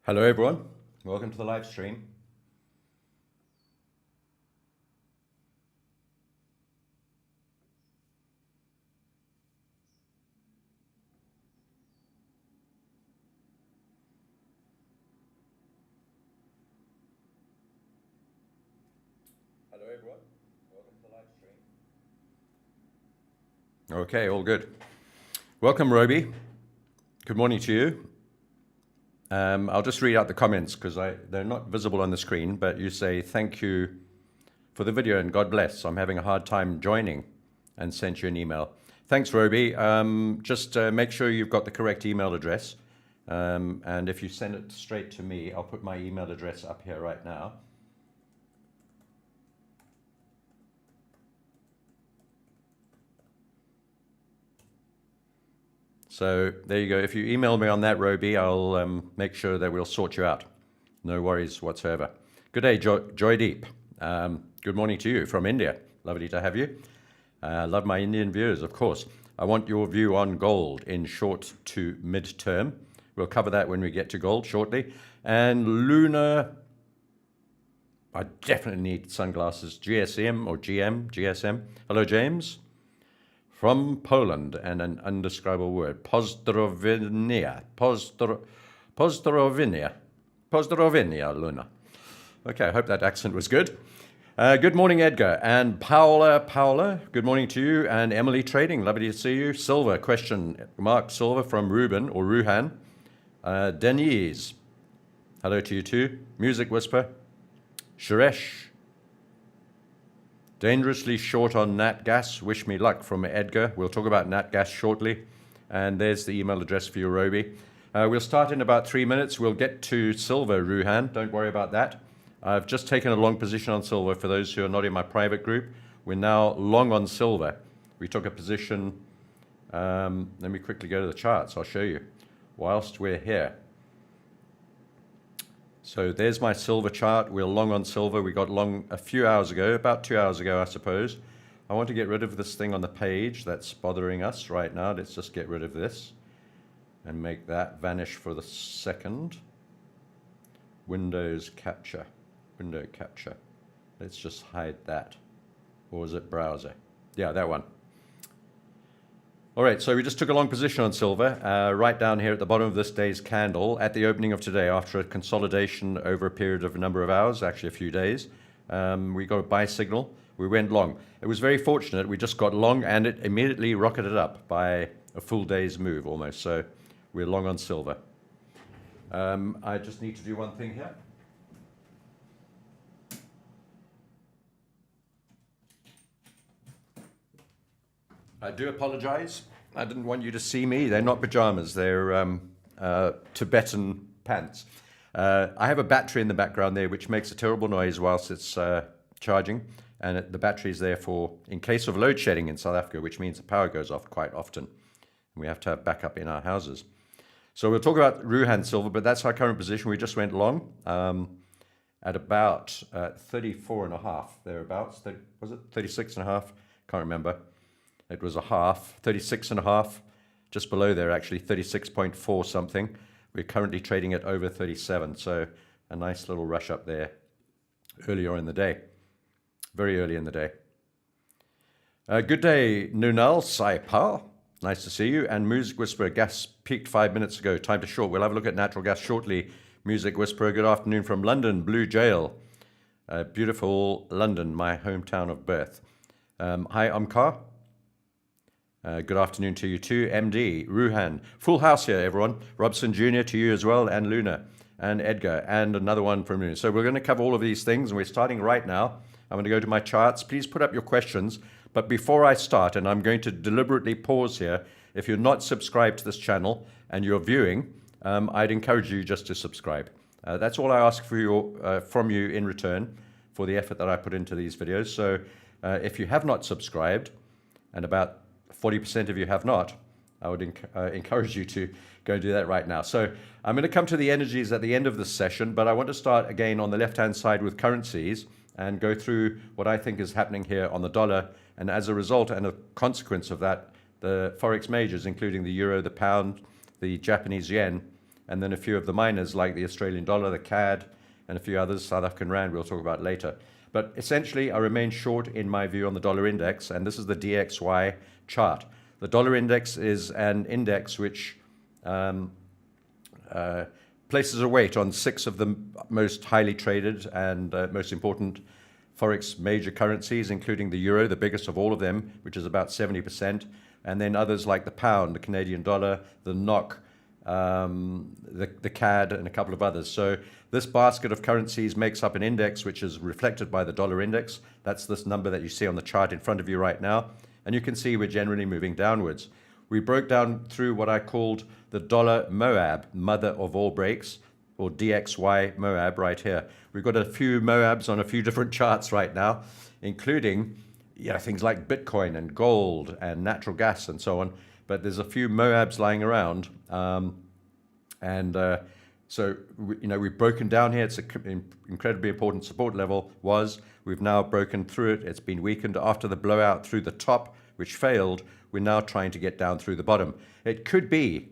Hello everyone, welcome to the live stream. Hello everyone, welcome to the live stream. Okay, all good. Welcome Roby, good morning to you. I'll just read out the comments because they're not visible on the screen, but you say thank you for the video and God bless. I'm having a hard time joining and sent you an email. Thanks, Roby. Just make sure you've got the correct email address. And if you send it straight to me, I'll put my email address up here right now. So there you go. If you email me on that, Roby, I'll make sure that we'll sort you out. No worries whatsoever. Good day, Joydeep. Good morning to you from India. Lovely to have you. Love my Indian viewers, of course. I want your view on gold in short to mid-term. We'll cover that when we get to gold shortly. And Luna, I definitely need sunglasses. GSM or GSM. Hello, James. From Poland, and an undescribable word. Pozdrowienia, Luna. Okay, I hope that accent was good. Good morning, Edgar. And Paula, good morning to you. And Emily Trading, lovely to see you. Silver, question, Mark Silver from Ruben, or Ruhan. Denise, hello to you too. Music Whisper. Suresh. Dangerously short on NatGas. Wish me luck from Edgar. We'll talk about NatGas shortly. And there's the email address for you, Roby. We'll start in about 3 minutes. We'll get to silver, Ruhan. Don't worry about that. I've just taken a long position on silver for those who are not in my private group. We're now long on silver. We took a position. Let me quickly go to the charts. I'll show you whilst we're here. So there's my silver chart. We're long on silver. We got long a few hours ago, about 2 hours ago, I suppose. I want to get rid of this thing on the page that's bothering us right now. Let's just get rid of this and make that vanish for the second. Window capture. Let's just hide that. Or is it browser? Yeah, that one. All right, so we just took a long position on silver, right down here at the bottom of this day's candle at the opening of today after a consolidation over a period of a number of hours, actually a few days. We got a buy signal. We went long. It was very fortunate. We just got long and it immediately rocketed up by a full day's move almost. So we're long on silver. I just need to do one thing here. I do apologize. I didn't want you to see me. They're not pajamas. They're Tibetan pants. I have a battery in the background there which makes a terrible noise whilst it's charging. And the battery is there for, in case of load shedding in South Africa, which means the power goes off quite often. We have to have backup in our houses. So we'll talk about Ruhan silver, but that's our current position. We just went long at about 34.5, thereabouts. Was it 36.5? Can't remember. It was a half, 36.5, just below there actually, 36.4 something. We're currently trading at over 37, so a nice little rush up there earlier in the day, very early in the day. Good day, Nunal Saipa, nice to see you. And Music Whisperer, gas peaked 5 minutes ago, time to short. We'll have a look at natural gas shortly. Music Whisperer, good afternoon from London, Blue Jail. Beautiful London, my hometown of birth. Hi, Amkar. Good afternoon to you too, MD, Ruhan. Full house here, everyone. Robson Jr. to you as well, and Luna, and Edgar, and another one from Luna. So we're going to cover all of these things, and we're starting right now. I'm going to go to my charts. Please put up your questions. But before I start, and I'm going to deliberately pause here, if you're not subscribed to this channel and you're viewing, I'd encourage you just to subscribe. That's all I ask for from you in return for the effort that I put into these videos. So if you have not subscribed, and about 40% of you have not, I would encourage you to go do that right now. So I'm going to come to the energies at the end of this session, but I want to start again on the left-hand side with currencies and go through what I think is happening here on the dollar. And as a result and a consequence of that, the Forex majors, including the euro, the pound, the Japanese yen, and then a few of the minors like the Australian dollar, the CAD, and a few others, South African rand, we'll talk about later. But essentially, I remain short in my view on the dollar index, and this is the DXY chart. The dollar index is an index which places a weight on 6 of the most highly traded and most important Forex major currencies, including the euro, the biggest of all of them, which is about 70%, and then others like the pound, the Canadian dollar, the NOK, the CAD, and a couple of others. So this basket of currencies makes up an index which is reflected by the dollar index. That's this number that you see on the chart in front of you right now. And you can see we're generally moving downwards. We broke down through what I called the dollar Moab, mother of all breaks, or DXY Moab right here. We've got a few Moabs on a few different charts right now, including things like Bitcoin and gold and natural gas and so on. But there's a few Moabs lying around. So we've broken down here. It's an incredibly important support level. We've now broken through it. It's been weakened after the blowout through the top, which failed. We're now trying to get down through the bottom. It could be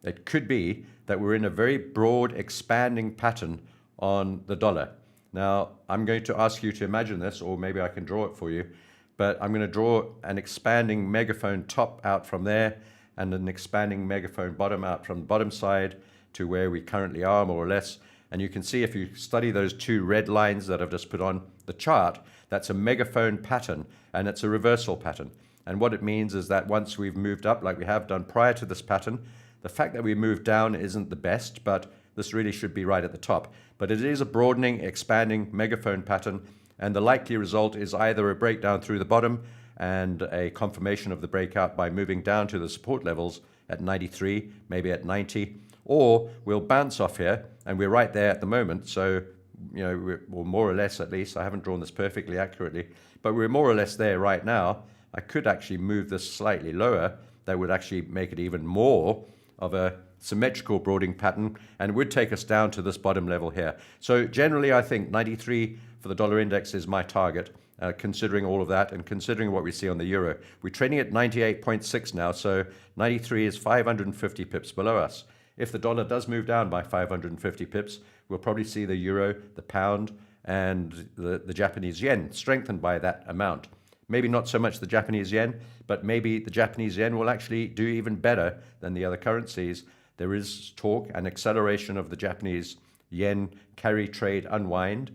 that we're in a very broad expanding pattern on the dollar. Now, I'm going to ask you to imagine this, or maybe I can draw it for you, but I'm going to draw an expanding megaphone top out from there and an expanding megaphone bottom out from the bottom side to where we currently are, more or less. And you can see if you study those 2 red lines that I've just put on the chart, that's a megaphone pattern, and it's a reversal pattern. And what it means is that once we've moved up, like we have done prior to this pattern, the fact that we moved down isn't the best, but this really should be right at the top. But it is a broadening, expanding megaphone pattern, and the likely result is either a breakdown through the bottom and a confirmation of the breakout by moving down to the support levels at 93, maybe at 90, or we'll bounce off here, and we're right there at the moment. So, we're more or less, at least, I haven't drawn this perfectly accurately, but we're more or less there right now. I could actually move this slightly lower. That would actually make it even more of a symmetrical broadening pattern and would take us down to this bottom level here. So generally, I think 93 for the dollar index is my target, considering all of that and considering what we see on the euro. We're trading at 98.6 now, so 93 is 550 pips below us. If the dollar does move down by 550 pips, we'll probably see the euro, the pound, and the Japanese yen strengthened by that amount. Maybe not so much the Japanese yen, but maybe the Japanese yen will actually do even better than the other currencies. There is talk and acceleration of the Japanese yen carry trade unwind,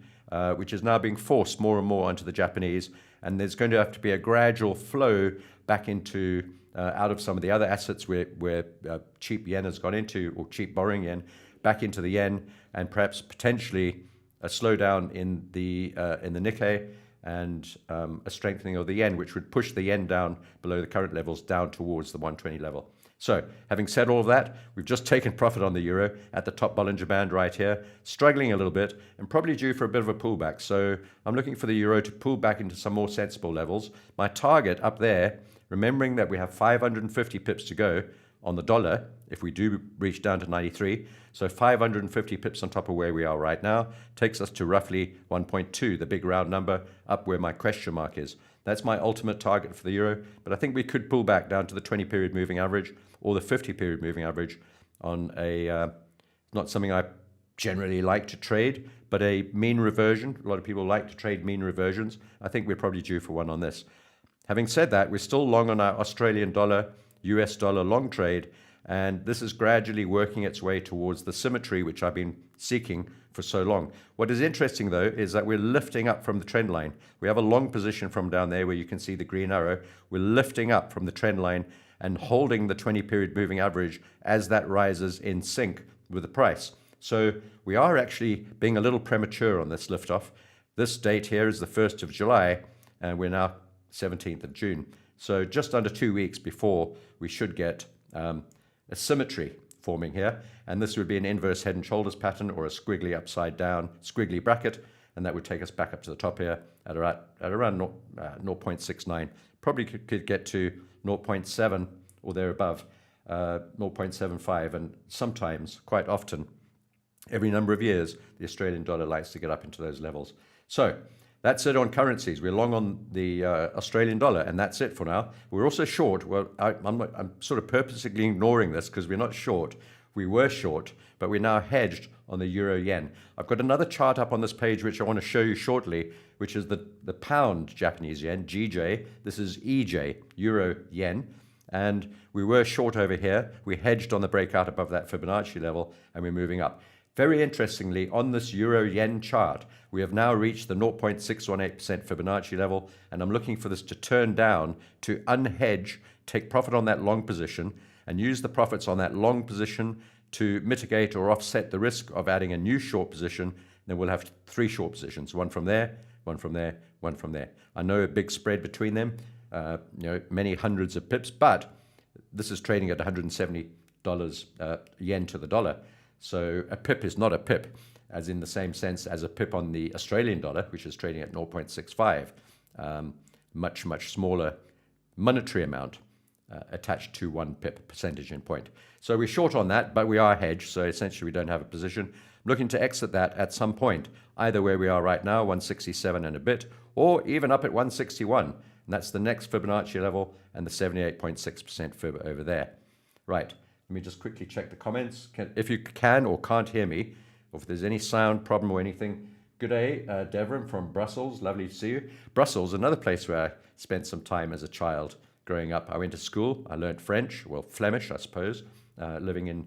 which is now being forced more and more onto the Japanese. And there's going to have to be a gradual flow back into out of some of the other assets where cheap yen has gone into, or cheap borrowing yen, back into the yen, and perhaps potentially a slowdown in the Nikkei, and a strengthening of the yen, which would push the yen down below the current levels, down towards the 120 level. So, having said all of that, we've just taken profit on the euro at the top Bollinger Band right here, struggling a little bit and probably due for a bit of a pullback. So, I'm looking for the euro to pull back into some more sensible levels. My target up there, remembering that we have 550 pips to go on the dollar if we do reach down to 93. So 550 pips on top of where we are right now takes us to roughly 1.2, the big round number, up where my question mark is. That's my ultimate target for the euro, but I think we could pull back down to the 20-period moving average or the 50-period moving average on a, not something I generally like to trade, but a mean reversion. A lot of people like to trade mean reversions. I think we're probably due for one on this. Having said that, we're still long on our Australian dollar, US dollar long trade, and this is gradually working its way towards the symmetry which I've been seeking for so long. What is interesting, though, is that we're lifting up from the trend line. We have a long position from down there where you can see the green arrow. We're lifting up from the trend line and holding the 20-period moving average as that rises in sync with the price. So we are actually being a little premature on this liftoff. This date here is the 1st of July, and we're now 17th of June. So just under 2 weeks before we should get a symmetry forming here, and this would be an inverse head and shoulders pattern or a squiggly upside down squiggly bracket, and that would take us back up to the top here at around 0.69. Probably could get to 0.7 or there above, 0.75, and sometimes, quite often, every number of years, the Australian dollar likes to get up into those levels. So that's it on currencies. We're long on the Australian dollar, and that's it for now. We're also short. Well, I'm sort of purposely ignoring this because we're not short. We were short, but we're now hedged on the euro yen. I've got another chart up on this page which I want to show you shortly, which is the pound Japanese yen, GJ. This is EJ, euro yen. And we were short over here. We hedged on the breakout above that Fibonacci level, and we're moving up. Very interestingly, on this euro yen chart, we have now reached the 0.618% Fibonacci level, and I'm looking for this to turn down to unhedge, take profit on that long position, and use the profits on that long position to mitigate or offset the risk of adding a new short position. Then we'll have 3 short positions, one from there, one from there, one from there. I know a big spread between them, many hundreds of pips, but this is trading at $170 yen to the dollar. So a pip is not a pip, as in the same sense as a pip on the Australian dollar, which is trading at 0.65, much, much smaller monetary amount attached to 1 pip percentage point. So we're short on that, but we are hedged, so essentially we don't have a position. I'm looking to exit that at some point, either where we are right now, 167 and a bit, or even up at 161. And that's the next Fibonacci level and the 78.6% fib over there. Right. Let me just quickly check the comments. If you can or can't hear me, or if there's any sound problem or anything. Good day, Devram from Brussels. Lovely to see you. Brussels, another place where I spent some time as a child growing up. I went to school. I learned French, well, Flemish, I suppose, living in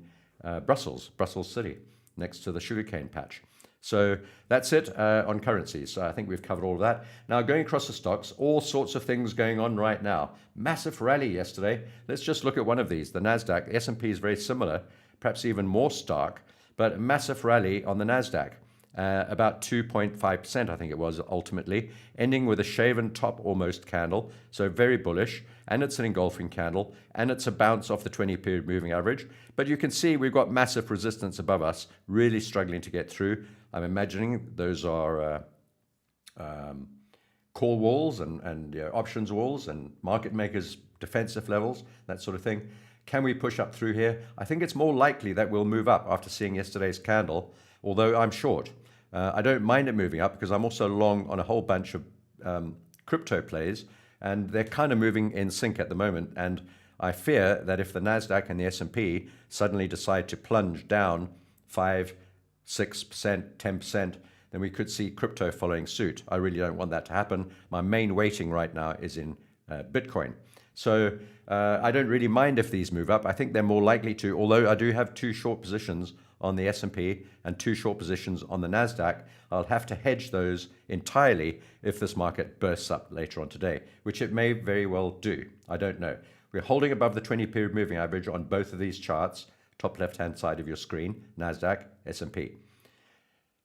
Brussels City, next to the sugarcane patch. So that's it on currencies. So I think we've covered all of that. Now, going across the stocks, all sorts of things going on right now. Massive rally yesterday. Let's just look at one of these. The NASDAQ, S&P is very similar, perhaps even more stark, but a massive rally on the NASDAQ. About 2.5%, I think it was, ultimately, ending with a shaven top almost candle, so very bullish, and it's an engulfing candle, and it's a bounce off the 20-period moving average. But you can see we've got massive resistance above us, really struggling to get through. I'm imagining those are call walls and options walls and market makers' defensive levels, that sort of thing. Can we push up through here? I think it's more likely that we'll move up after seeing yesterday's candle, although I'm short. I don't mind it moving up because I'm also long on a whole bunch of crypto plays, and they're kind of moving in sync at the moment. And I fear that if the NASDAQ and the S&P suddenly decide to plunge down 5, 6%, 10%, then we could see crypto following suit. I really don't want that to happen. My main weighting right now is in Bitcoin. So I don't really mind if these move up. I think they're more likely to, although I do have 2 short positions on the S&P and 2 short positions on the NASDAQ. I'll have to hedge those entirely if this market bursts up later on today, which it may very well do. I don't know. We're holding above the 20-period moving average on both of these charts, top left-hand side of your screen, NASDAQ, S&P.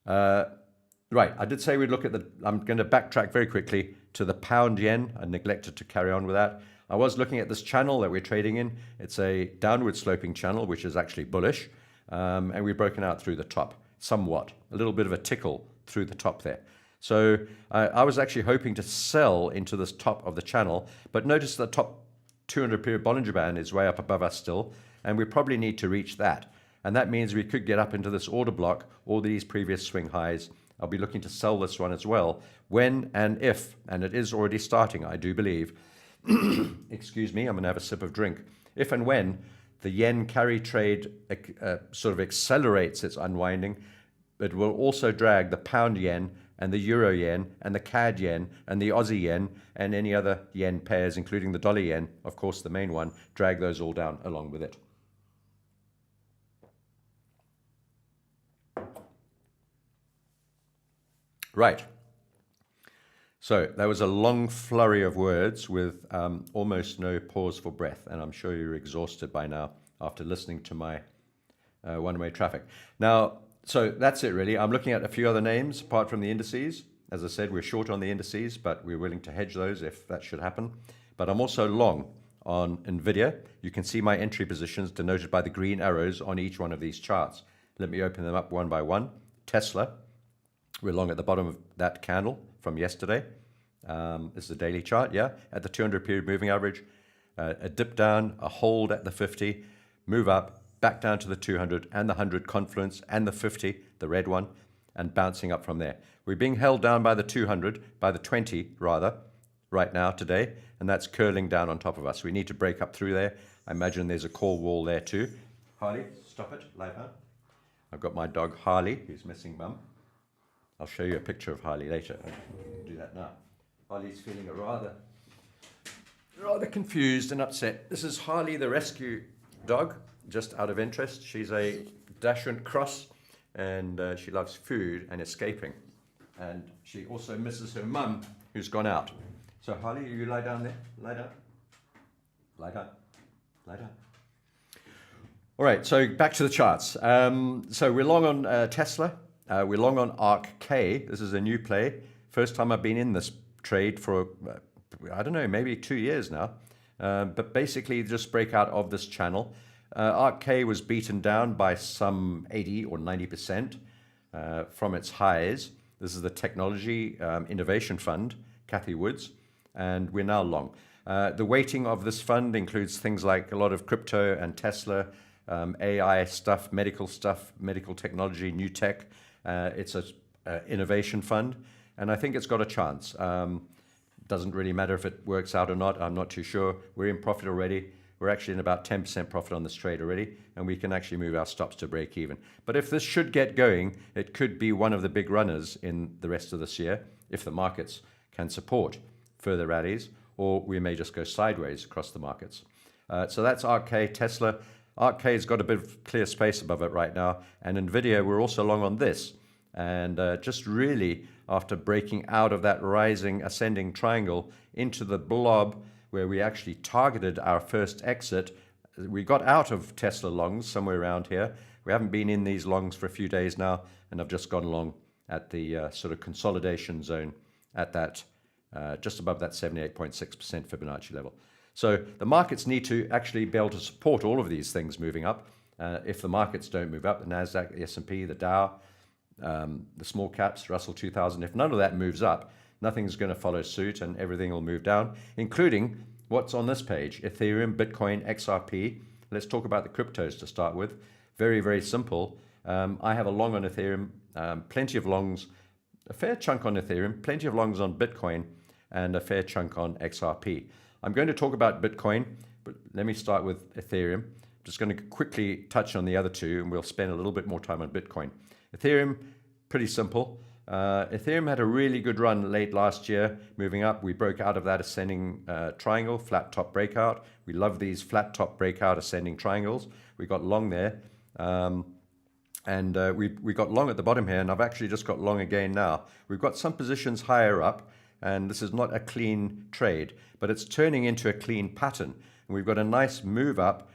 Right, I did say we'd look at I'm going to backtrack very quickly to the pound yen. I neglected to carry on with that. I was looking at this channel that we're trading in. It's a downward sloping channel, which is actually bullish. And we've broken out through the top somewhat, a little bit of a tickle through the top there. So I was actually hoping to sell into this top of the channel, but notice the top 200-period Bollinger Band is way up above us still, and we probably need to reach that. And that means we could get up into this order block or these previous swing highs. I'll be looking to sell this one as well when and if, and it is already starting, I do believe. Excuse me, I'm going to have a sip of drink. If and when the yen carry trade sort of accelerates its unwinding, it will also drag the pound yen and the euro yen and the CAD yen and the Aussie yen and any other yen pairs, including the dollar yen, of course the main one, drag those all down along with it. Right. So that was a long flurry of words with almost no pause for breath, and I'm sure you're exhausted by now after listening to my one-way traffic. Now, so that's it really. I'm looking at a few other names apart from the indices. As I said, we're short on the indices, but we're willing to hedge those if that should happen. But I'm also long on NVIDIA. You can see my entry positions denoted by the green arrows on each one of these charts. Let me open them up one by one. Tesla, we're long at the bottom of that candle from yesterday. This is the daily chart, yeah, at the 200-period moving average. A dip down, a hold at the 50, move up, back down to the 200 and the 100 confluence and the 50, the red one, and bouncing up from there. We're being held down by the 200, by the 20 rather, right now today, and that's curling down on top of us. We need to break up through there. I imagine there's a call wall there too. Harley, stop it, lie down. I've got my dog Harley, who's missing mum. I'll show you a picture of Harley later. I can do that now. Harley's feeling rather confused and upset. This is Harley, the rescue dog, just out of interest. She's a Dachshund cross, and she loves food and escaping. And she also misses her mum, who's gone out. So Harley, you lie down there. Lie down. Lie down. Lie down. All right, so back to the charts. So we're long on Tesla. We're long on ARC-K. This is a new play. First time I've been in this trade for, I don't know, maybe 2 years now. But basically just breakout of this channel. ARC-K was beaten down by some 80 or 90% from its highs. This is the Technology Innovation Fund, Cathy Woods, and we're now long. The weighting of this fund includes things like a lot of crypto and Tesla, AI stuff, medical technology, new tech. It's an innovation fund, and I think it's got a chance. Doesn't really matter if it works out or not. I'm not too sure. We're in profit already. We're actually in about 10% profit on this trade already, and we can actually move our stops to break even. But if this should get going, it could be one of the big runners in the rest of this year, if the markets can support further rallies, or we may just go sideways across the markets. So that's ARC-K, Tesla. ARC-K has got a bit of clear space above it right now, and NVIDIA, we're also long on this. And just really, after breaking out of that rising, ascending triangle into the blob, where we actually targeted our first exit, we got out of Tesla longs somewhere around here. We haven't been in these longs for a few days now, and I've just gone long at the sort of consolidation zone at that, just above that 78.6% Fibonacci level. So the markets need to actually be able to support all of these things moving up. If the markets don't move up, the NASDAQ, the S&P, the Dow, the small caps, Russell 2000, if none of that moves up, nothing's going to follow suit and everything will move down, including what's on this page, Ethereum, Bitcoin, XRP. Let's talk about the cryptos to start with. Very, very simple. I have a long on Ethereum, plenty of longs, a fair chunk on Ethereum, plenty of longs on Bitcoin, and a fair chunk on XRP. I'm going to talk about Bitcoin, but let me start with Ethereum. I'm just going to quickly touch on the other two, and we'll spend a little bit more time on Bitcoin. Ethereum, pretty simple. Ethereum had a really good run late last year, moving up. We broke out of that ascending triangle, flat top breakout. We love these flat top breakout ascending triangles. We got long there. We got long at the bottom here, and I've actually just got long again now. We've got some positions higher up, and this is not a clean trade, but it's turning into a clean pattern. And we've got a nice move up.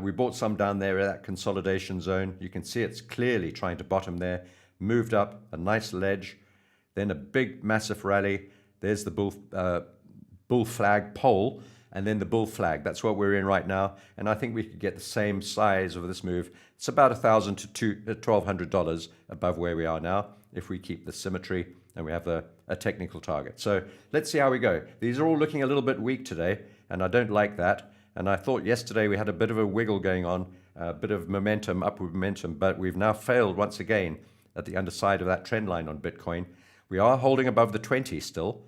We bought some down there at that consolidation zone. You can see it's clearly trying to bottom there. Moved up, a nice ledge, then a big, massive rally. There's the bull flag pole, and then the bull flag. That's what we're in right now, and I think we could get the same size of this move. It's about $1,000 to $1,200 above where we are now if we keep the symmetry and we have a technical target. So let's see how we go. These are all looking a little bit weak today, and I don't like that. And I thought yesterday we had a bit of a wiggle going on, a bit of momentum, upward momentum, but we've now failed once again at the underside of that trend line on Bitcoin. We are holding above the 20 still,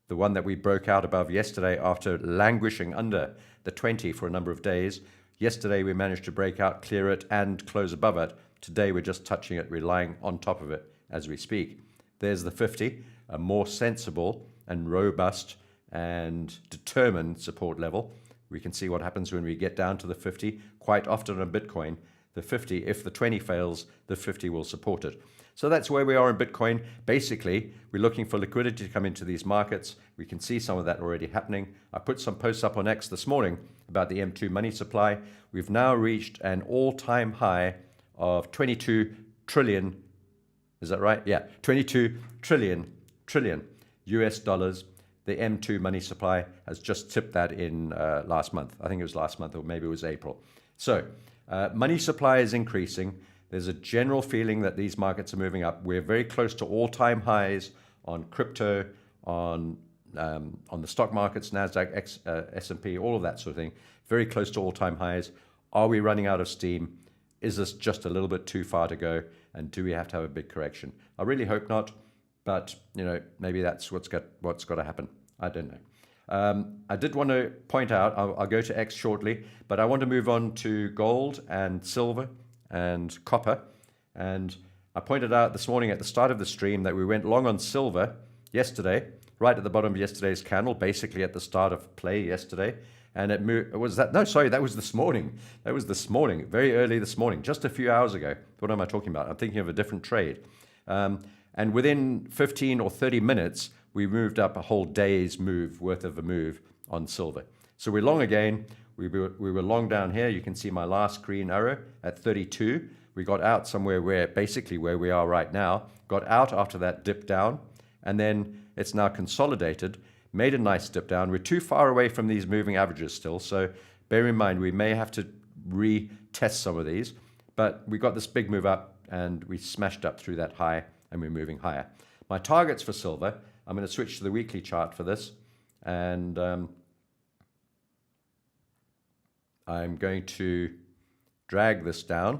the one that we broke out above yesterday after languishing under the 20 for a number of days. Yesterday we managed to break out, clear it, and close above it. Today we're just touching it, relying on top of it as we speak. There's the 50, a more sensible and robust and determined support level. We can see what happens when we get down to the 50. Quite often on Bitcoin, the 50, if the 20 fails, the 50 will support it. So that's where we are in Bitcoin. Basically, we're looking for liquidity to come into these markets. We can see some of that already happening. I put some posts up on X this morning about the M2 money supply. We've now reached an all-time high of 22 trillion. Is that right? Yeah, 22 trillion US dollars. The M2 money supply has just tipped that in last month. I think it was last month, or maybe it was April. So money supply is increasing. There's a general feeling that these markets are moving up. We're very close to all-time highs on crypto, on the stock markets, NASDAQ, S&P, all of that sort of thing. Very close to all-time highs. Are we running out of steam? Is this just a little bit too far to go? And do we have to have a big correction? I really hope not, but maybe that's what's got to happen. I don't know. I did want to point out, I'll go to X shortly, but I want to move on to gold and silver and copper. And I pointed out this morning at the start of the stream that we went long on silver yesterday, right at the bottom of yesterday's candle, basically at the start of play yesterday. And it moved, was that, no, sorry, that was this morning. That was this morning, very early this morning, just a few hours ago. What am I talking about? I'm thinking of a different trade. And within 15 or 30 minutes, we moved up a whole day's worth of a move on silver. So we're long again. We were long down here. You can see my last green arrow at 32. We got out somewhere basically where we are right now, got out after that dip down, and then it's now consolidated, made a nice dip down. We're too far away from these moving averages still, so bear in mind we may have to retest some of these, but we got this big move up and we smashed up through that high and we're moving higher. My targets for silver, I'm going to switch to the weekly chart for this, and I'm going to drag this down.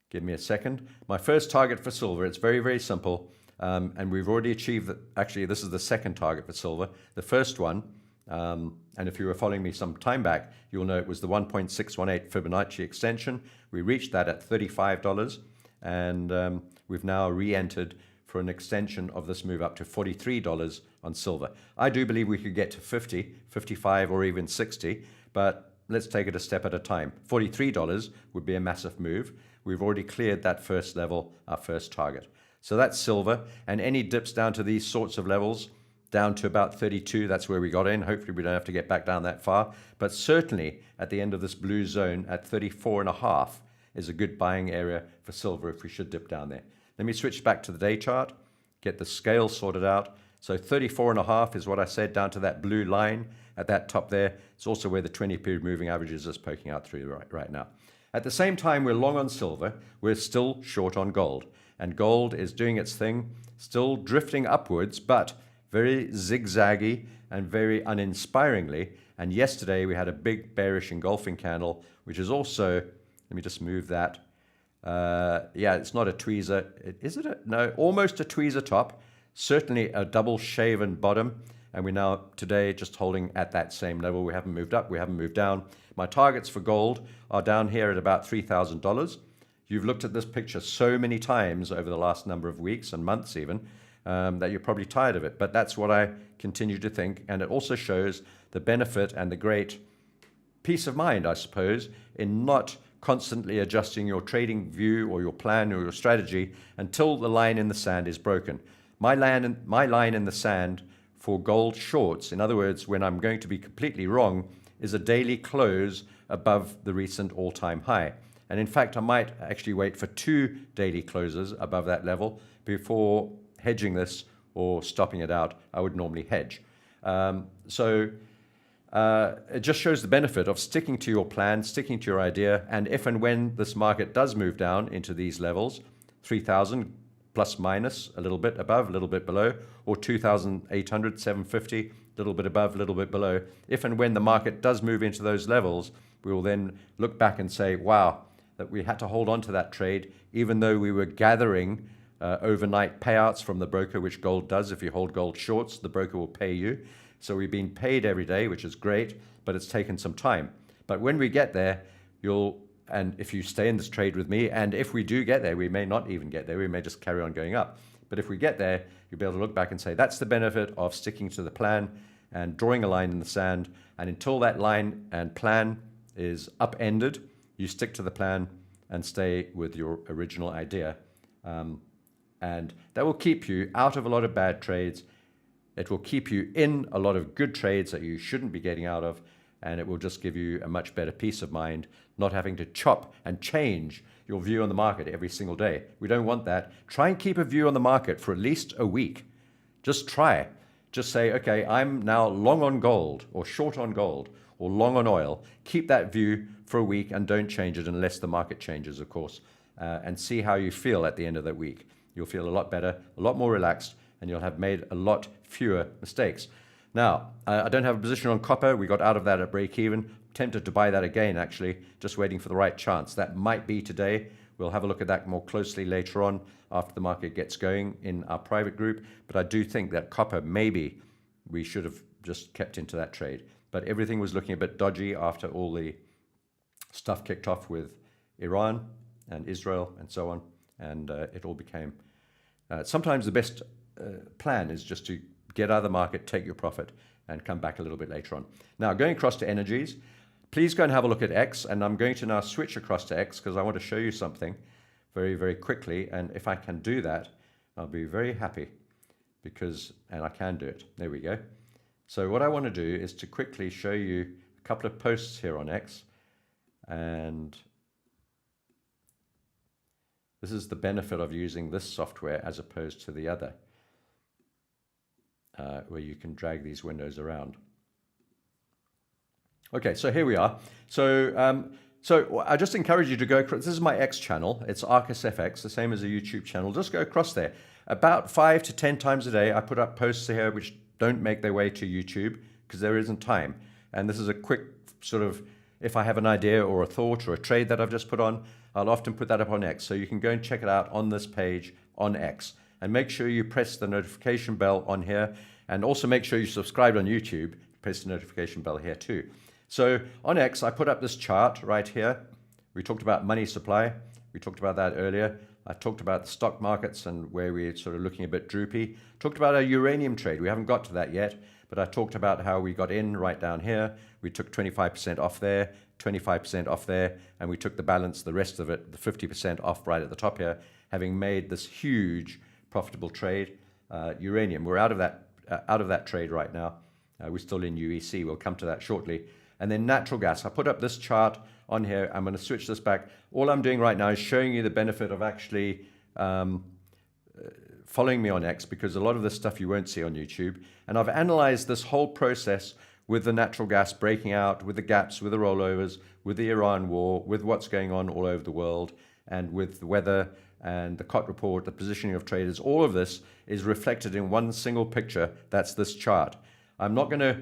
Give me a second. My first target for silver, it's very, very simple. And we've already achieved that. Actually, this is the second target for silver. The first one, and if you were following me some time back, you'll know it was the 1.618 Fibonacci extension. We reached that at $35, and we've now re-entered for an extension of this move up to $43 on silver. I do believe we could get to 50, 55, or even 60, but let's take it a step at a time. $43 would be a massive move. We've already cleared that first level, our first target. So that's silver, and any dips down to these sorts of levels, down to about 32, that's where we got in. Hopefully we don't have to get back down that far, but certainly at the end of this blue zone at 34.5 is a good buying area for silver if we should dip down there. Let me switch back to the day chart, get the scale sorted out. So 34.5 is what I said, down to that blue line at that top there. It's also where the 20-period moving averages is poking out through right now. At the same time, we're long on silver, we're still short on gold. And gold is doing its thing, still drifting upwards, but very zigzaggy and very uninspiringly. And yesterday we had a big bearish engulfing candle, which is also, let me just move that. Yeah, it's not a tweezer. Is it? No, almost a tweezer top, certainly a double shaven bottom. And we're now today just holding at that same level. We haven't moved up, we haven't moved down. My targets for gold are down here at about $3,000. You've looked at this picture so many times over the last number of weeks and months even, that you're probably tired of it. But that's what I continue to think. And it also shows the benefit and the great peace of mind, I suppose, in not constantly adjusting your trading view or your plan or your strategy until the line in the sand is broken. My line in the sand for gold shorts, in other words, when I'm going to be completely wrong, is a daily close above the recent all-time high. And in fact, I might actually wait for 2 daily closes above that level before hedging this or stopping it out. I would normally hedge. So it just shows the benefit of sticking to your plan, sticking to your idea. And if and when this market does move down into these levels, 3,000 plus minus, a little bit above, a little bit below, or 2,800, 750, a little bit above, a little bit below. If and when the market does move into those levels, we will then look back and say, wow, that we had to hold on to that trade, even though we were gathering overnight payouts from the broker, which gold does. If you hold gold shorts, the broker will pay you. So we've been paid every day, which is great, but it's taken some time. But when we get there, and if you stay in this trade with me, and if we do get there, we may not even get there, we may just carry on going up. But if we get there, you'll be able to look back and say, that's the benefit of sticking to the plan and drawing a line in the sand. And until that line and plan is upended, you stick to the plan and stay with your original idea. And that will keep you out of a lot of bad trades. It will keep you in a lot of good trades that you shouldn't be getting out of. And it will just give you a much better peace of mind, not having to chop and change your view on the market every single day. We don't want that. Try and keep a view on the market for at least a week. Just try. Just say, okay, I'm now long on gold or short on gold or long on oil. Keep that view for a week and don't change it unless the market changes, of course, and see how you feel at the end of that week. You'll feel a lot better, a lot more relaxed, and you'll have made a lot fewer mistakes. Now, I don't have a position on copper. We got out of that at break even. Tempted to buy that again, actually, just waiting for the right chance. That might be today. We'll have a look at that more closely later on after the market gets going in our private group. But I do think that copper, maybe we should have just kept into that trade. But everything was looking a bit dodgy after all the stuff kicked off with Iran and Israel and so on. And it all became... sometimes the best plan is just to get out of the market, take your profit, and come back a little bit later on. Now, going across to energies, please go and have a look at X. And I'm going to now switch across to X because I want to show you something very, very quickly. And if I can do that, I'll be very happy and I can do it. There we go. So what I want to do is to quickly show you a couple of posts here on X. And this is the benefit of using this software as opposed to the other, where you can drag these windows around. Okay, so here we are. So I just encourage you to go across. This is my X channel. It's ArcisFX, the same as a YouTube channel. Just go across there. About 5 to 10 times a day, I put up posts here which don't make their way to YouTube because there isn't time. And this is a quick sort of, if I have an idea or a thought or a trade that I've just put on, I'll often put that up on X. So you can go and check it out on this page on X. And make sure you press the notification bell on here. And also make sure you subscribe on YouTube. Press the notification bell here too. So on X, I put up this chart right here. We talked about money supply. We talked about that earlier. I talked about the stock markets and where we're sort of looking a bit droopy. Talked about our uranium trade. We haven't got to that yet, but I talked about how we got in right down here. We took 25% off there, 25% off there, and we took the balance, the rest of it, the 50% off right at the top here, having made this huge profitable trade. Uranium, we're out of that trade right now. We're still in UEC. We'll come to that shortly. And then natural gas. I put up this chart on here. I'm going to switch this back. All I'm doing right now is showing you the benefit of actually following me on X, because a lot of this stuff you won't see on YouTube. And I've analyzed this whole process with the natural gas breaking out, with the gaps, with the rollovers, with the Iran war, with what's going on all over the world, and with the weather and the COT report, the positioning of traders. All of this is reflected in one single picture. That's this chart. I'm not going to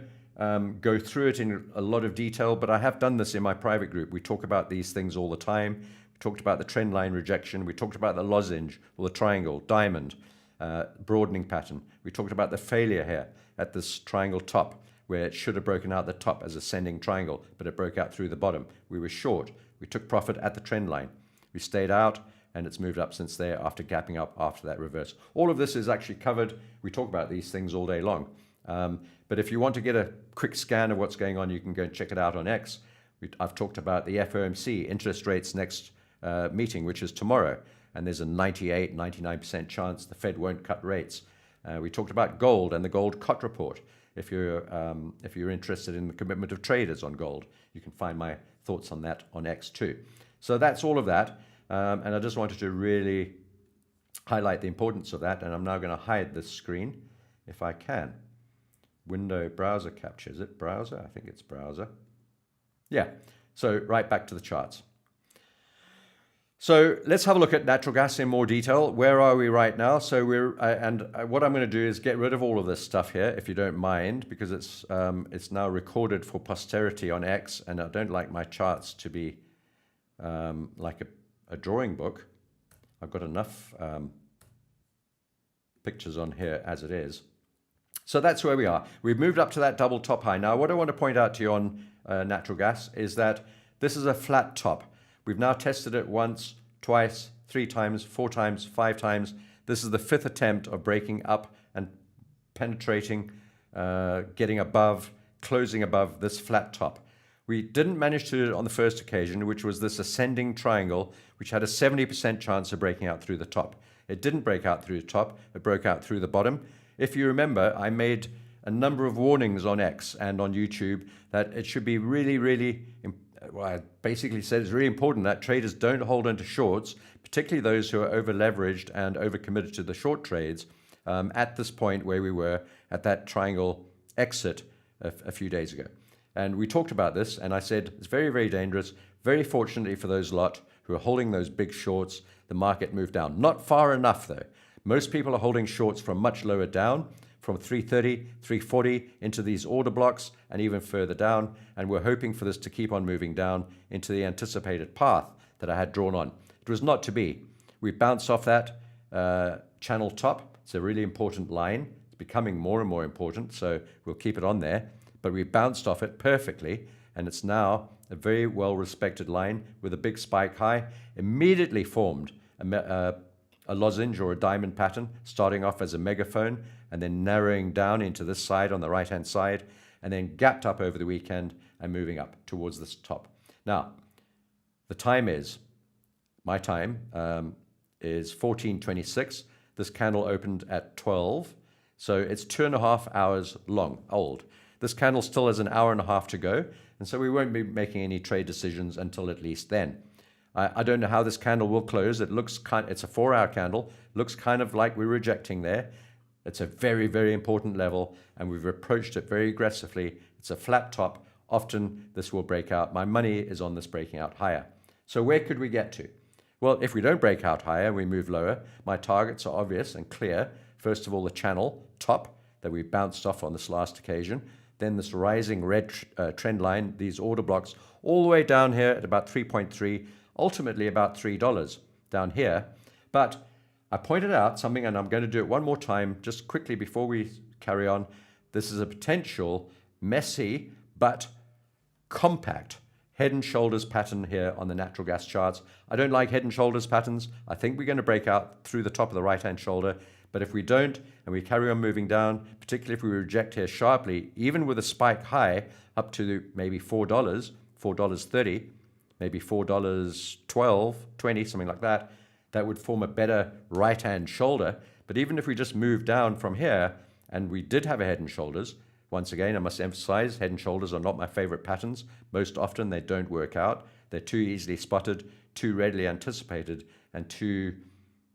go through it in a lot of detail, but I have done this in my private group. We talk about these things all the time. We talked about the trend line rejection. We talked about the lozenge or the triangle, diamond, broadening pattern. We talked about the failure here at this triangle top, where it should have broken out the top as ascending triangle, but it broke out through the bottom. We were short. We took profit at the trend line. We stayed out, and it's moved up since there after gapping up after that reverse. All of this is actually covered. We talk about these things all day long. But if you want to get a quick scan of what's going on, you can go and check it out on X. I've talked about the FOMC interest rates next meeting, which is tomorrow. And there's a 98, 99% chance the Fed won't cut rates. We talked about gold and the gold COT report. If you're interested in the commitment of traders on gold, you can find my thoughts on that on X too. So that's all of that. And I just wanted to really highlight the importance of that. And I'm now going to hide this screen if I can. Window browser capture. Is it browser? I think it's browser. Yeah. So right back to the charts. So let's have a look at natural gas in more detail. Where are we right now? So what I'm going to do is get rid of all of this stuff here, if you don't mind, because it's now recorded for posterity on X, and I don't like my charts to be like a drawing book. I've got enough pictures on here as it is. So that's where we are. We've moved up to that double top high. Now, what I want to point out to you on natural gas is that this is a flat top. We've now tested it once, twice, 3 times, 4 times, 5 times. This is the 5th attempt of breaking up and penetrating, getting above, closing above this flat top. We didn't manage to do it on the first occasion, which was this ascending triangle, which had a 70% chance of breaking out through the top. It didn't break out through the top. It broke out through the bottom. If you remember, I made a number of warnings on X and on YouTube that it should be really, really, well, I basically said it's really important that traders don't hold into shorts, particularly those who are over-leveraged and over-committed to the short trades at this point where we were at that triangle exit a few days ago. And we talked about this, and I said it's very, very dangerous. Very fortunately for those lot who are holding those big shorts, the market moved down. Not far enough, though. Most people are holding shorts from much lower down, from 330, 340 into these order blocks and even further down. And we're hoping for this to keep on moving down into the anticipated path that I had drawn on. It was not to be. We bounced off that channel top. It's a really important line. It's becoming more and more important, so we'll keep it on there. But we bounced off it perfectly, and it's now a very well-respected line with a big spike high. Immediately formed a lozenge or a diamond pattern, starting off as a megaphone and then narrowing down into this side on the right-hand side, and then gapped up over the weekend and moving up towards this top. Now, the time is, my time is 14:26. This candle opened at 12, so it's 2.5 hours old. This candle still has an hour and a half to go, and so we won't be making any trade decisions until at least then. I don't know how this candle will close. It's a 4-hour candle. Looks kind of like we're rejecting there. It's a very, very important level, and we've approached it very aggressively. It's a flat top. Often this will break out. My money is on this breaking out higher. So where could we get to? Well, if we don't break out higher, we move lower. My targets are obvious and clear. First of all, the channel top that we bounced off on this last occasion. Then this rising red trend line, these order blocks, all the way down here at about 3.3, ultimately about $3 down here. But I pointed out something, and I'm going to do it one more time just quickly before we carry on. This is a potential messy but compact head and shoulders pattern here on the natural gas charts. I don't like head and shoulders patterns. I think we're going to break out through the top of the right-hand shoulder. But if we don't, and we carry on moving down, particularly if we reject here sharply, even with a spike high up to maybe $4, $4.30, maybe $4.12, 20, something like that, that would form a better right-hand shoulder. But even if we just move down from here, and we did have a head and shoulders, once again, I must emphasize, head and shoulders are not my favorite patterns. Most often they don't work out. They're too easily spotted, too readily anticipated, and too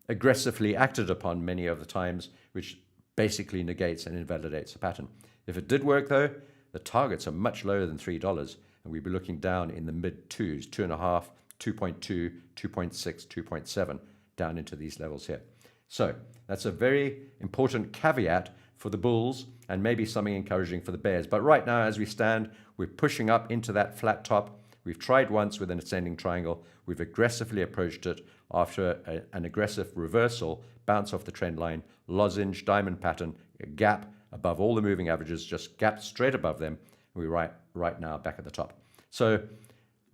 aggressively acted upon many of the times, which basically negates and invalidates the pattern. If it did work though, the targets are much lower than $3, and we'd be looking down in the mid-2s, 2.5, 2.2, 2.6, 2.7, down into these levels here. So that's a very important caveat for the bulls and maybe something encouraging for the bears. But right now, as we stand, we're pushing up into that flat top. We've tried once with an ascending triangle. We've aggressively approached it after an aggressive reversal, bounce off the trend line, lozenge, diamond pattern, a gap above all the moving averages, just gapped straight above them. We're right now back at the top. So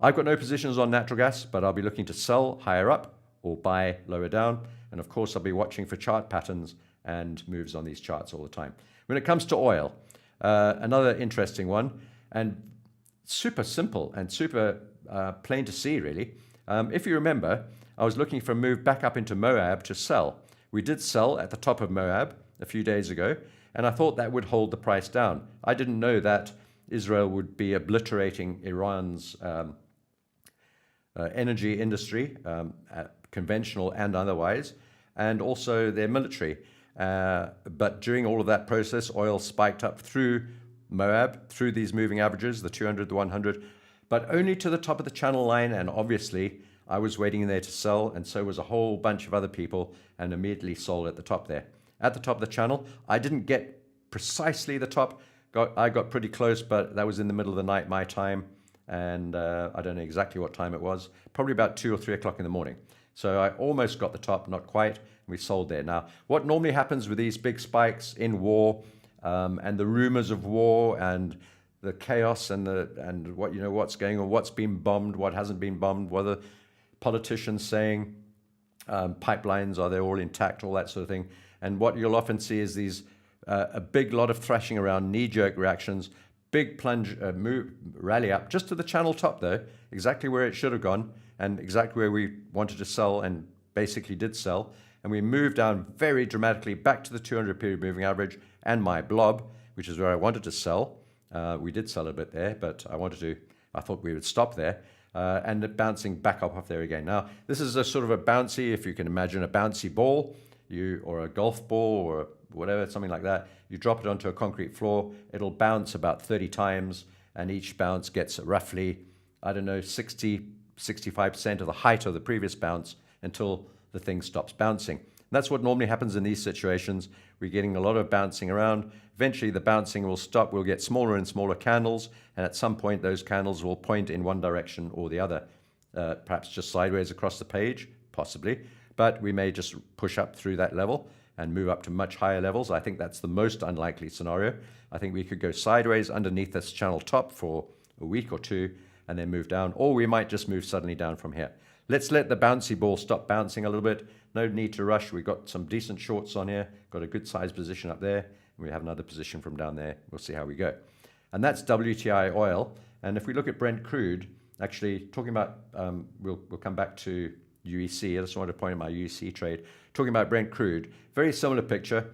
I've got no positions on natural gas, but I'll be looking to sell higher up or buy lower down. And of course, I'll be watching for chart patterns and moves on these charts all the time. When it comes to oil, another interesting one, and super simple and super plain to see, really. If you remember, I was looking for a move back up into Moab to sell. We did sell at the top of Moab a few days ago, and I thought that would hold the price down. I didn't know that Israel would be obliterating Iran's energy industry, conventional and otherwise, and also their military. But during all of that process, oil spiked up through Moab, through these moving averages, the 200, the 100, but only to the top of the channel line. And obviously, I was waiting there to sell, and so was a whole bunch of other people, and immediately sold at the top there. At the top of the channel, I didn't get precisely the top. I got pretty close, but that was in the middle of the night, my time, and I don't know exactly what time it was, probably about 2 or 3 o'clock in the morning. So I almost got the top, not quite. We sold there. Now, what normally happens with these big spikes in war, and the rumors of war and the chaos and what what's going on, what's been bombed, what hasn't been bombed, whether politicians saying pipelines, are they all intact, all that sort of thing. And what you'll often see is these a big lot of thrashing around, knee-jerk reactions, big plunge, rally up, just to the channel top though, exactly where it should have gone and exactly where we wanted to sell and basically did sell. And we moved down very dramatically back to the 200 period moving average and my blob, which is where I wanted to sell. We did sell a bit there, but I thought we would stop there. And bouncing back up off there again. Now, this is a sort of a bouncy, if you can imagine a bouncy ball, or a golf ball or whatever, something like that. You drop it onto a concrete floor, it'll bounce about 30 times, and each bounce gets roughly, 65% of the height of the previous bounce until the thing stops bouncing. And that's what normally happens in these situations. We're getting a lot of bouncing around. Eventually the bouncing will stop. We'll get smaller and smaller candles, and at some point those candles will point in one direction or the other, perhaps just sideways across the page, possibly, but we may just push up through that level. and move up to much higher levels. I think that's the most unlikely scenario. I think we could go sideways underneath this channel top for a week or two and then move down, or we might just move suddenly down from here. Let's let the bouncy ball stop bouncing a little bit. No need to rush. We've got some decent shorts on here, got a good size position up there, and we have another position from down there. We'll see how we go. And that's WTI oil. And if we look at Brent crude, actually talking about, we'll come back to UEC. I just wanted to point out my UEC trade. Talking about Brent crude, very similar picture.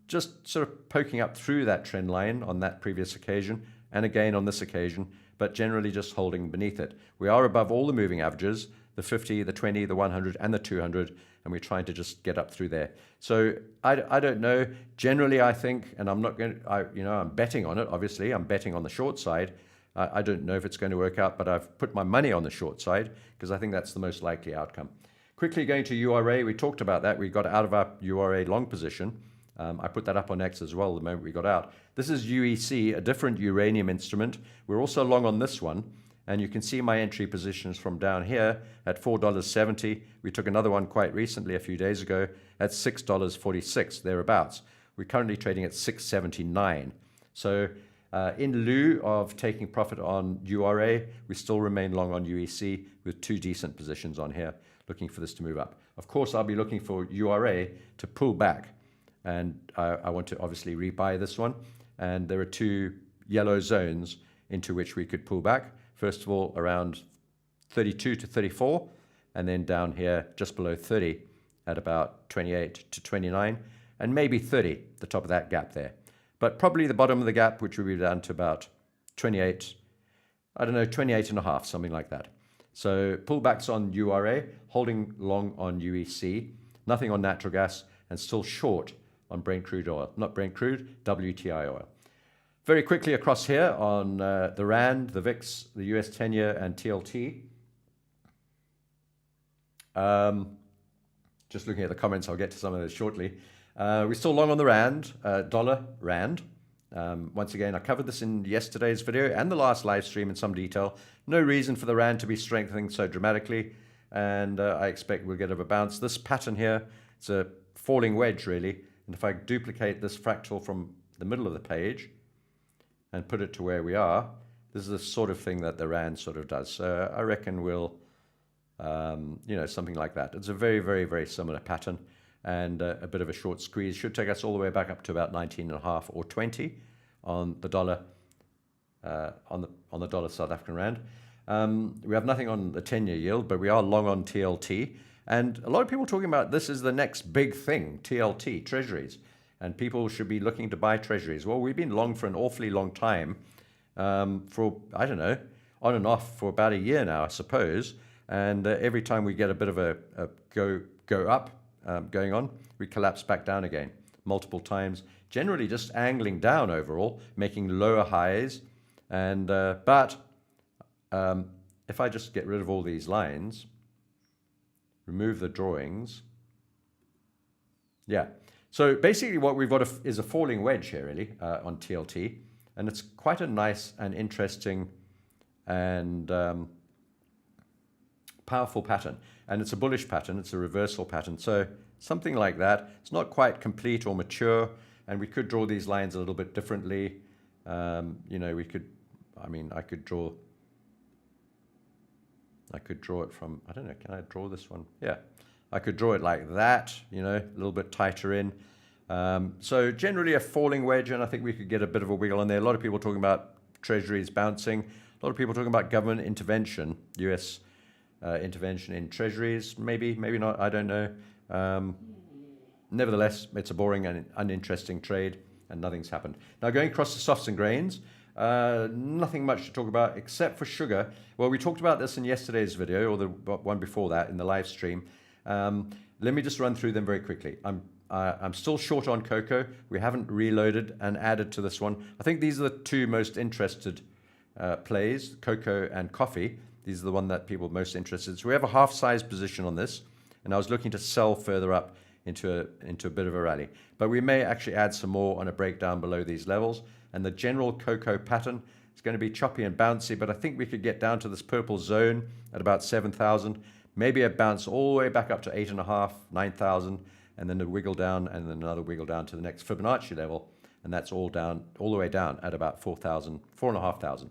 Just sort of poking up through that trend line on that previous occasion, and again on this occasion, but generally just holding beneath it. We are above all the moving averages, the 50, the 20, the 100, and the 200, and we're trying to just get up through there. So I don't know. Generally, I think, and I'm not going to, I'm betting on it, obviously. I'm betting on the short side. I don't know if it's going to work out, but I've put my money on the short side because I think that's the most likely outcome. Quickly going to URA, we talked about that. We got out of our URA long position. I put that up on X as well the moment we got out. This is UEC, a different uranium instrument. We're also long on this one, and you can see my entry positions from down here at $4.70. We took another one quite recently, a few days ago, at $6.46, thereabouts. We're currently trading at $6.79. So in lieu of taking profit on URA, we still remain long on UEC with two decent positions on here, looking for this to move up. Of course, I'll be looking for URA to pull back. And I want to obviously rebuy this one. And there are two yellow zones into which we could pull back. First of all, around 32 to 34, and then down here just below 30 at about 28 to 29, and maybe 30, the top of that gap there. But probably the bottom of the gap, which would be down to about 28, I don't know, 28 and a half, something like that. So pullbacks on URA, holding long on UEC, nothing on natural gas, and still short on Brent crude oil. Not Brent crude, WTI oil. Very quickly across here on the RAND, the VIX, the US 10-year, and TLT. Just looking at the comments, I'll get to some of those shortly. We're still long on the RAND, dollar RAND. Once again, I covered this in yesterday's video and the last live stream in some detail. No reason for the RAND to be strengthening so dramatically, and I expect we'll get a bounce. This pattern here, it's a falling wedge really, and if I duplicate this fractal from the middle of the page and put it to where we are, this is the sort of thing that the RAND sort of does. So I reckon we'll, something like that. It's a very, very, very similar pattern, and a bit of a short squeeze should take us all the way back up to about 19.5 or 20 on the dollar, on the dollar South African Rand. We have nothing on the 10-year yield, but we are long on TLT. And a lot of people talking about this is the next big thing, TLT, treasuries. And people should be looking to buy treasuries. Well, we've been long for an awfully long time, for, I don't know, on and off for about a year now, I suppose. And every time we get a bit of a go up going on, we collapse back down again multiple times, generally just angling down overall, making lower highs. And but if I just get rid of all these lines, remove the drawings. Yeah. So basically what we've got is a falling wedge here really on TLT. And it's quite a nice and interesting and powerful pattern. And it's a bullish pattern. It's a reversal pattern. So something like that. It's not quite complete or mature. And we could draw these lines a little bit differently. We could, I could draw it from, I don't know, can I draw this one? Yeah, I could draw it like that, a little bit tighter in. So generally a falling wedge, and I think we could get a bit of a wiggle on there. A lot of people talking about treasuries bouncing. A lot of people talking about government intervention, US intervention in treasuries. Maybe not, I don't know. Nevertheless, it's a boring and uninteresting trade, and nothing's happened. Now going across to softs and grains. Nothing much to talk about except for sugar. Well, we talked about this in yesterday's video, or the one before that in the live stream. Let me just run through them very quickly. I'm still short on cocoa. We haven't reloaded and added to this one. I think these are the two most interested plays, cocoa and coffee. These are the one that people are most interested in. So we have a half-size position on this, and I was looking to sell further up into a bit of a rally. But we may actually add some more on a breakdown below these levels. And the general cocoa pattern is going to be choppy and bouncy, but I think we could get down to this purple zone at about 7,000, maybe a bounce all the way back up to 8.5, 9,000, and then a wiggle down, and then another wiggle down to the next Fibonacci level, and that's all down, all the way down at about 4,000, 4,500.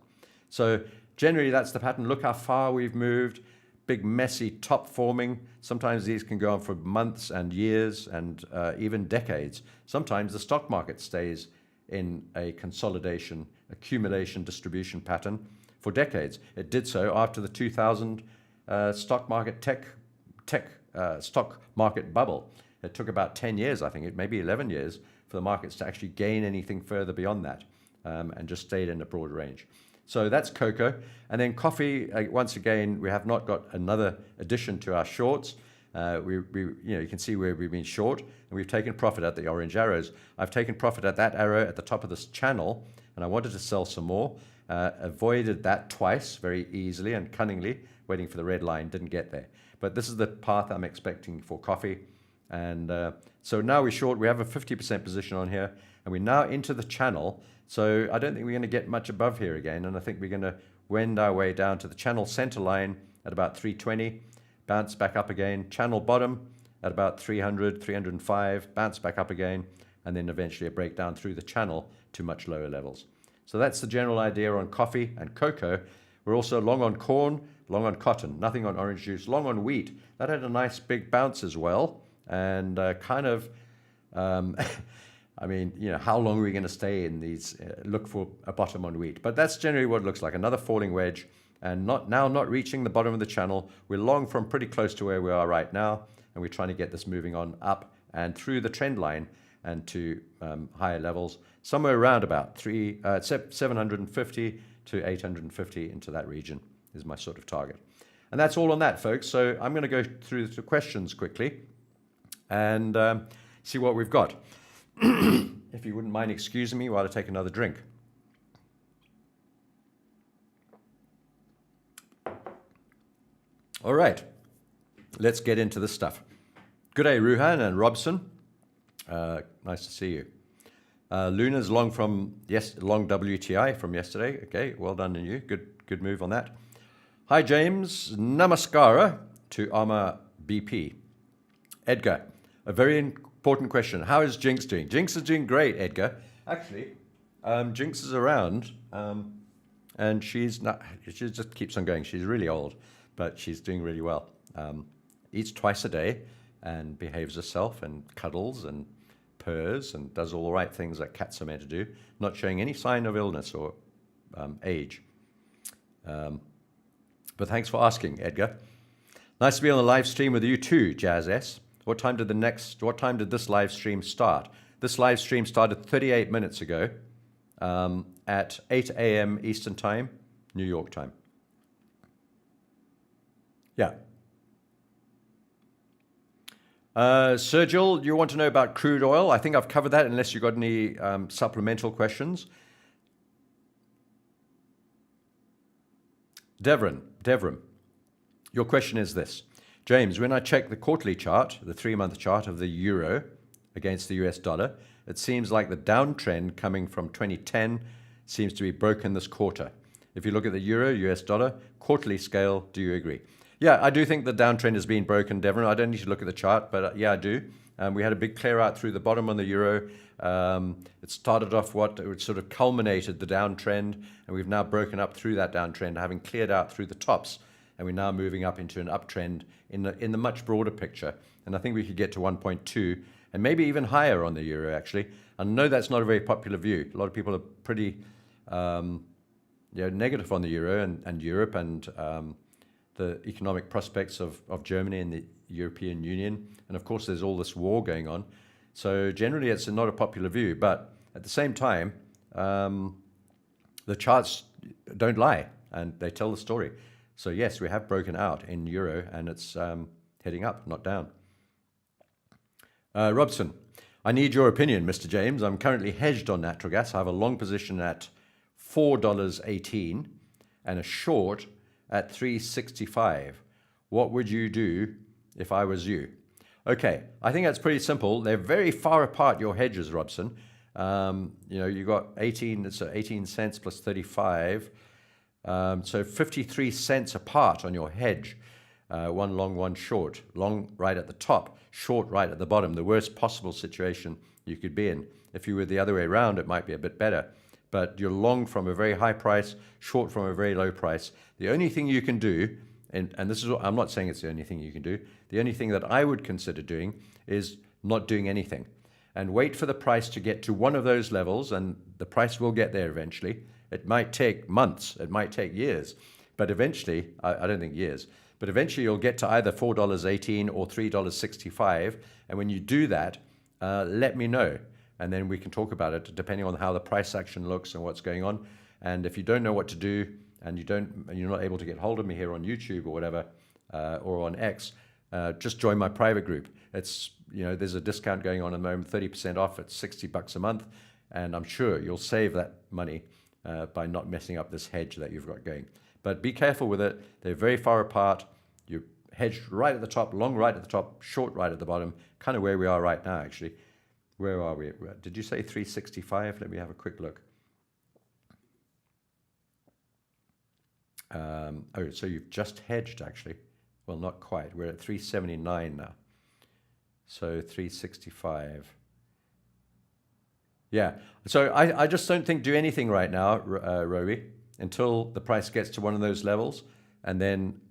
So generally that's the pattern. Look how far we've moved. Big messy top forming. Sometimes these can go on for months and years and even decades. Sometimes the stock market stays in a consolidation, accumulation, distribution pattern for decades. It did so after the 2000 stock market stock market bubble. It took about 10 years, I think, it maybe 11 years for the markets to actually gain anything further beyond that, and just stayed in a broad range. So that's cocoa. And then coffee, once again, we have not got another addition to our shorts. You can see where we've been short, and we've taken profit at the orange arrows. I've taken profit at that arrow at the top of this channel, and I wanted to sell some more. Avoided that twice very easily and cunningly, waiting for the red line, didn't get there. But this is the path I'm expecting for coffee. And so now we're short. We have a 50% position on here, and we're now into the channel. So I don't think we're going to get much above here again, and I think we're going to wend our way down to the channel center line at about 320, bounce back up again, channel bottom at about 300, 305, bounce back up again, and then eventually a breakdown through the channel to much lower levels. So that's the general idea on coffee and cocoa. We're also long on corn, long on cotton, nothing on orange juice, long on wheat. That had a nice big bounce as well, and I mean, how long are we going to stay in these, look for a bottom on wheat? But that's generally what it looks like, another falling wedge, and not reaching the bottom of the channel. We're long from pretty close to where we are right now, and we're trying to get this moving on up and through the trend line and to higher levels, somewhere around about 750 to 850 into that region is my sort of target. And that's all on that, folks. So I'm going to go through the questions quickly and see what we've got. If you wouldn't mind excusing me while I take another drink. All right, let's get into this stuff. Good day, Ruhan and Robson. Nice to see you. Luna's long long WTI from yesterday. Okay, well done to you. Good move on that. Hi, James. Namaskara to Arma BP. Edgar, a very important question. How is Jinx doing? Jinx is doing great, Edgar. Actually, Jinx is around, and she just keeps on going. She's really old, but she's doing really well. Eats twice a day and behaves herself and cuddles and purrs and does all the right things that cats are meant to do, not showing any sign of illness or age. But thanks for asking, Edgar. Nice to be on the live stream with you too, Jazz S. What time did this live stream start? This live stream started 38 minutes ago at 8 a.m. Eastern Time, New York time. Yeah. Sergil, you want to know about crude oil? I think I've covered that unless you've got any supplemental questions. Devram, your question is this. James, when I check the quarterly chart, the 3-month chart of the euro against the US dollar, it seems like the downtrend coming from 2010 seems to be broken this quarter. If you look at the euro, US dollar, quarterly scale, do you agree? Yeah, I do think the downtrend has been broken, Devon. I don't need to look at the chart, but yeah, I do. We had a big clear out through the bottom on the euro. It started off it sort of culminated the downtrend, and we've now broken up through that downtrend, having cleared out through the tops, and we're now moving up into an uptrend in the much broader picture. And I think we could get to 1.2 and maybe even higher on the euro, actually. I know that's not a very popular view. A lot of people are pretty negative on the euro and Europe and the economic prospects of Germany and the European Union. And of course, there's all this war going on. So generally, it's not a popular view. But at the same time, the charts don't lie, and they tell the story. So yes, we have broken out in euro, and it's heading up, not down. Robson, I need your opinion, Mr. James. I'm currently hedged on natural gas. I have a long position at $4.18 and a short at $3.65. What would you do if I was you? Okay, I think that's pretty simple. They're very far apart, your hedges, Robson. You got 18 cents plus 35. So 53 cents apart on your hedge. one long, one short. Long right at the top, short right at the bottom, the worst possible situation you could be in. If you were the other way around, it might be a bit better. But you're long from a very high price, short from a very low price. The only thing you can do, and this is what, I'm not saying it's the only thing you can do, the only thing that I would consider doing is not doing anything. And wait for the price to get to one of those levels, and the price will get there eventually. It might take months, it might take years, but eventually, I don't think years, but eventually you'll get to either $4.18 or $3.65, and when you do that, let me know, and then we can talk about it depending on how the price action looks and what's going on. And if you don't know what to do, and you're not able to get hold of me here on YouTube or whatever, or on X, just join my private group. It's, there's a discount going on at the moment, 30% off. It's $60 a month, and I'm sure you'll save that money by not messing up this hedge that you've got going. But be careful with it. They're very far apart. You hedge right at the top, long right at the top, short right at the bottom, kind of where we are right now, actually. Where are we? Did you say 365? Let me have a quick look. Oh, so you've just hedged, actually. Well, not quite. We're at 379 now. So 365. Yeah. So I just don't think do anything right now, Rowie, until the price gets to one of those levels. And then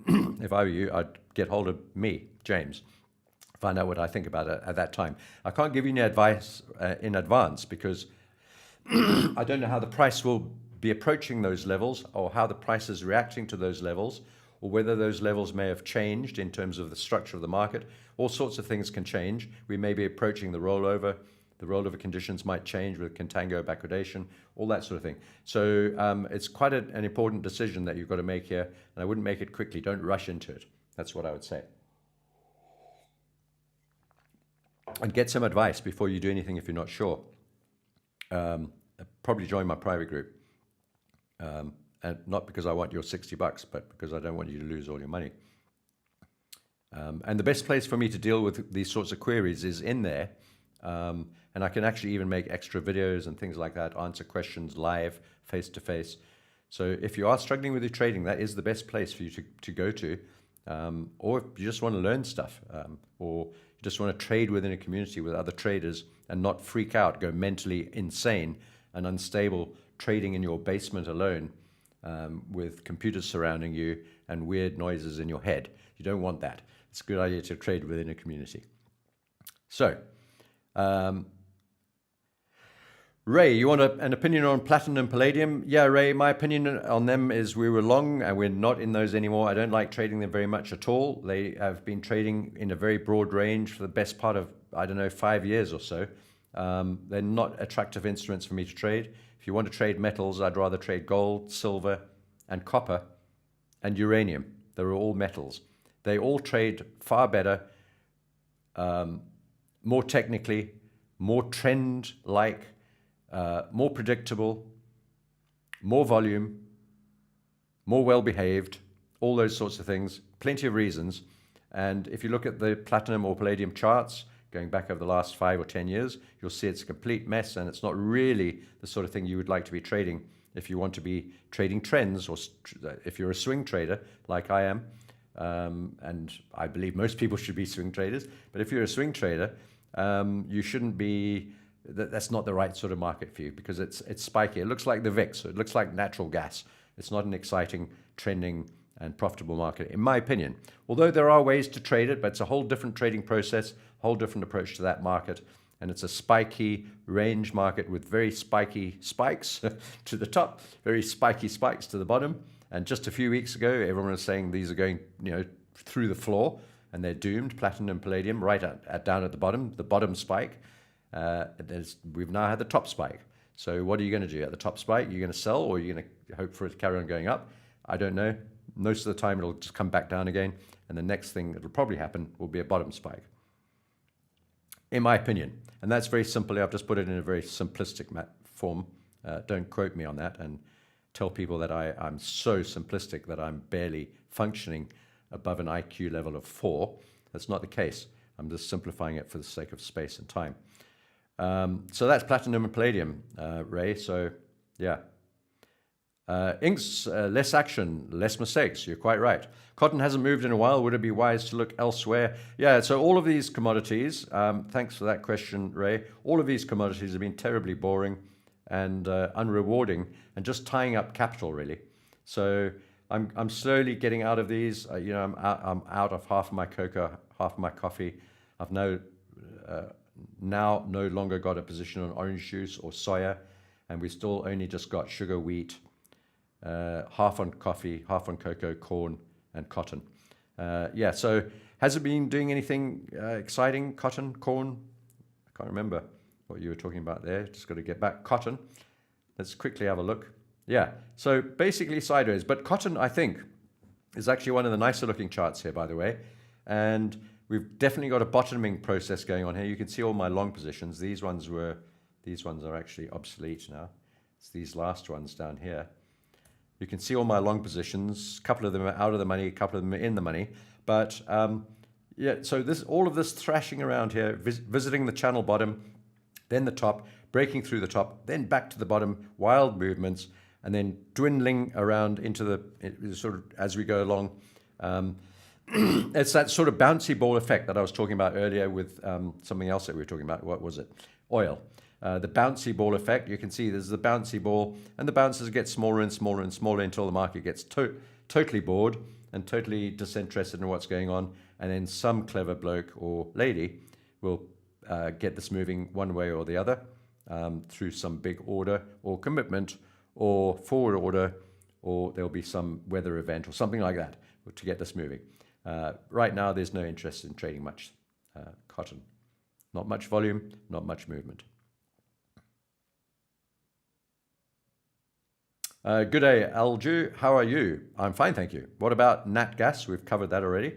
if I were you, I'd get hold of me, James, find out what I think about it at that time. I can't give you any advice in advance because I don't know how the price will be approaching those levels, or how the price is reacting to those levels, or whether those levels may have changed in terms of the structure of the market. All sorts of things can change. We may be approaching the rollover. The rollover conditions might change with contango backwardation, all that sort of thing. So it's quite an important decision that you've got to make here, and I wouldn't make it quickly. Don't rush into it. That's what I would say. And get some advice before you do anything if you're not sure. Probably join my private group. And not because I want your $60, but because I don't want you to lose all your money. And the best place for me to deal with these sorts of queries is in there. And I can actually even make extra videos and things like that, answer questions live, face-to-face. So if you are struggling with your trading, that is the best place for you to go to. Or if you just want to learn stuff, or you just want to trade within a community with other traders and not freak out, go mentally insane and unstable, trading in your basement alone with computers surrounding you and weird noises in your head. You don't want that. It's a good idea to trade within a community. So, Ray, you want an opinion on platinum and palladium? Yeah, Ray, my opinion on them is we were long and we're not in those anymore. I don't like trading them very much at all. They have been trading in a very broad range for the best part of, 5 years or so. They're not attractive instruments for me to trade. If you want to trade metals, I'd rather trade gold, silver, and copper, and uranium. They're all metals. They all trade far better, more technically, more trend-like, more predictable, more volume, more well-behaved, all those sorts of things, plenty of reasons. And if you look at the platinum or palladium charts, going back over the last 5 or 10 years, you'll see it's a complete mess, and it's not really the sort of thing you would like to be trading if you want to be trading trends, or if you're a swing trader like I am, and I believe most people should be swing traders. But if you're a swing trader, you shouldn't be. That's not the right sort of market for you, because it's spiky. It looks like the VIX. It looks like natural gas. It's not an exciting, trending, and profitable market, in my opinion. Although there are ways to trade it, but it's a whole different trading process, whole different approach to that market. And it's a spiky range market with very spiky spikes to the top, very spiky spikes to the bottom. And just a few weeks ago, everyone was saying these are going, through the floor, and they're doomed. Platinum and palladium right down at the bottom spike. We've now had the top spike. So what are you going to do at the top spike? You're going to sell, or are you going to hope for it to carry on going up? I don't know. Most of the time, it'll just come back down again. And the next thing that will probably happen will be a bottom spike, in my opinion. And that's very simply, I've just put it in a very simplistic form. Don't quote me on that and tell people that I'm so simplistic that I'm barely functioning above an IQ level of 4. That's not the case. I'm just simplifying it for the sake of space and time. So that's platinum and palladium, Ray. So, yeah. Inks, less action, less mistakes. You're quite right. Cotton hasn't moved in a while. Would it be wise to look elsewhere? Yeah, so all of these commodities, thanks for that question, Ray. All of these commodities have been terribly boring and unrewarding and just tying up capital, really. So I'm slowly getting out of these. I'm out of half of my cocoa, half of my coffee. I've now no longer got a position on orange juice or soya, and we still only just got sugar, wheat, half on coffee, half on cocoa, corn, and cotton. So has it been doing anything exciting? Cotton, corn? I can't remember what you were talking about there. Just got to get back. Cotton. Let's quickly have a look. Yeah, so basically sideways. But cotton, I think, is actually one of the nicer looking charts here, by the way. And we've definitely got a bottoming process going on here. You can see all my long positions. These ones are actually obsolete now. It's these last ones down here. You can see all my long positions. A couple of them are out of the money, a couple of them are in the money. But so all of this thrashing around here, visiting the channel bottom, then the top, breaking through the top, then back to the bottom, wild movements, and then dwindling around into the sort of as we go along. It's that sort of bouncy ball effect that I was talking about earlier with something else that we were talking about. What was it? Oil. The bouncy ball effect. You can see there's the bouncy ball, and the bounces get smaller and smaller and smaller until the market gets totally bored and totally disinterested in what's going on. And then some clever bloke or lady will get this moving one way or the other through some big order or commitment or forward order, or there'll be some weather event or something like that to get this moving. Right now, there's no interest in trading much cotton. Not much volume, not much movement. Good day, Alju. How are you? I'm fine, thank you. What about NATGAS? We've covered that already.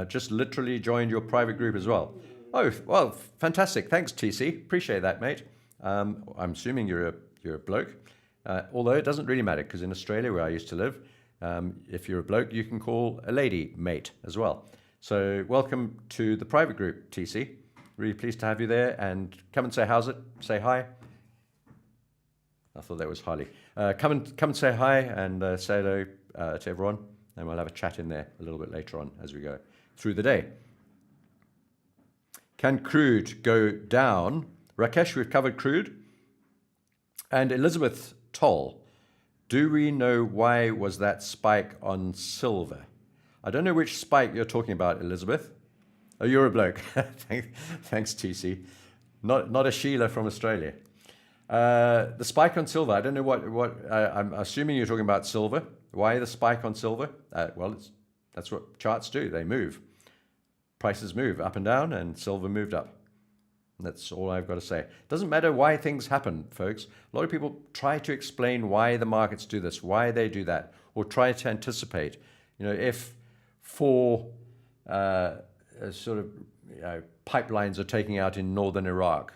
Just literally joined your private group as well. Oh, well, fantastic. Thanks, TC. Appreciate that, mate. I'm assuming you're a bloke. Although it doesn't really matter, because in Australia, where I used to live, if you're a bloke, you can call a lady mate as well. So welcome to the private group, TC. Really pleased to have you there, and come and say how's it. Say hi. I thought that was Harley. Come and say hi and say hello to everyone, and we'll have a chat in there a little bit later on as we go through the day. Can crude go down? Rakesh, we've covered crude. And Elizabeth Toll, do we know why was that spike on silver? I don't know which spike you're talking about, Elizabeth. Oh, you're a bloke. Thanks, TC. Not a Sheila from Australia. The spike on silver, I don't know what I'm assuming you're talking about silver. Why the spike on silver? Well, that's what charts do. They move. Prices move up and down, and silver moved up. That's all I've got to say. Doesn't matter why things happen, folks. A lot of people try to explain why the markets do this, why they do that, or try to anticipate. If four pipelines are taking out in northern Iraq,